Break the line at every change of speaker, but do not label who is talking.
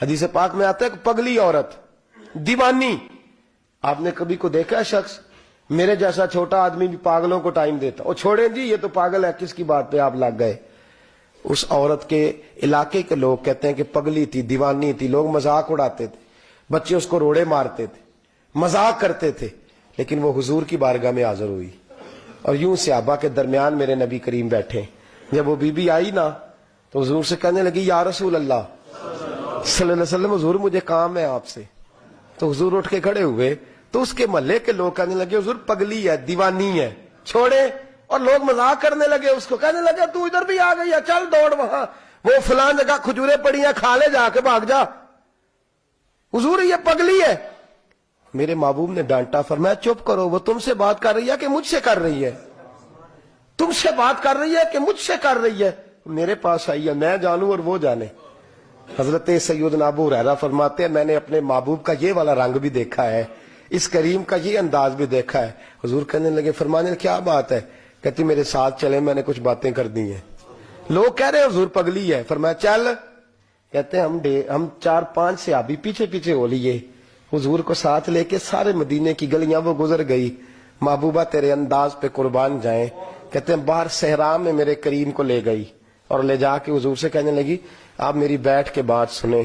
حدیث پاک میں آتا ہے کہ پگلی عورت دیوانی. آپ نے کبھی کو دیکھا شخص میرے جیسا چھوٹا آدمی بھی پاگلوں کو ٹائم دیتا, وہ چھوڑیں جی یہ تو پاگل ہے, کس کی بات پہ آپ لگ گئے. اس عورت کے علاقے کے لوگ کہتے ہیں کہ پگلی تھی, دیوانی تھی, لوگ مذاق اڑاتے تھے, بچے اس کو روڑے مارتے تھے, مذاق کرتے تھے, لیکن وہ حضور کی بارگاہ میں حاضر ہوئی. اور یوں صحابہ کے درمیان میرے نبی کریم بیٹھے. جب وہ بی بی آئی نا تو حضور سے کہنے لگی یا رسول اللہ صلی اللہ علیہ وسلم, حضور مجھے کام ہے آپ سے. تو حضور اٹھ کے کھڑے ہوئے تو اس کے محلے کے لوگ کہنے لگے حضور پگلی ہے, دیوانی ہے, چھوڑے. اور لوگ مذاق کرنے لگے, اس کو کہنے لگے تو ادھر بھی آ گئی ہے, چل دوڑ وہاں, وہ فلان جگہ کھجورے پڑی ہیں, کھا لے جا کے, بھاگ جا. حضور یہ پگلی ہے. میرے محبوب نے ڈانٹا, فرمایا چپ کرو, وہ تم سے بات کر رہی ہے کہ مجھ سے کر رہی ہے؟ تم سے بات کر رہی ہے کہ مجھ سے کر رہی ہے؟ میرے پاس آئی ہے, میں جانوں اور وہ جانے. حضرت سیدنا ابو ہریرہ فرماتے ہیں میں نے اپنے محبوب کا یہ والا رنگ بھی دیکھا ہے, اس کریم کا یہ انداز بھی دیکھا ہے. حضور کہنے لگے, فرمانے کیا بات ہے؟ کہتی میرے ساتھ چلے, میں نے کچھ باتیں کر دی ہیں. لوگ کہہ رہے ہیں حضور پگلی ہے. فرمایا چل. کہتے ہیں ہم 4-5 صحابی پیچھے پیچھے ہو لیے, حضور کو ساتھ لے کے سارے مدینے کی گلیاں وہ گزر گئی. محبوبہ تیرے انداز پہ قربان جائیں. کہتے ہیں باہر صحرا میں میرے کریم کو لے گئی اور لے جا کے حضور سے کہنے لگی آپ میری بیٹھ کے بات سنیں.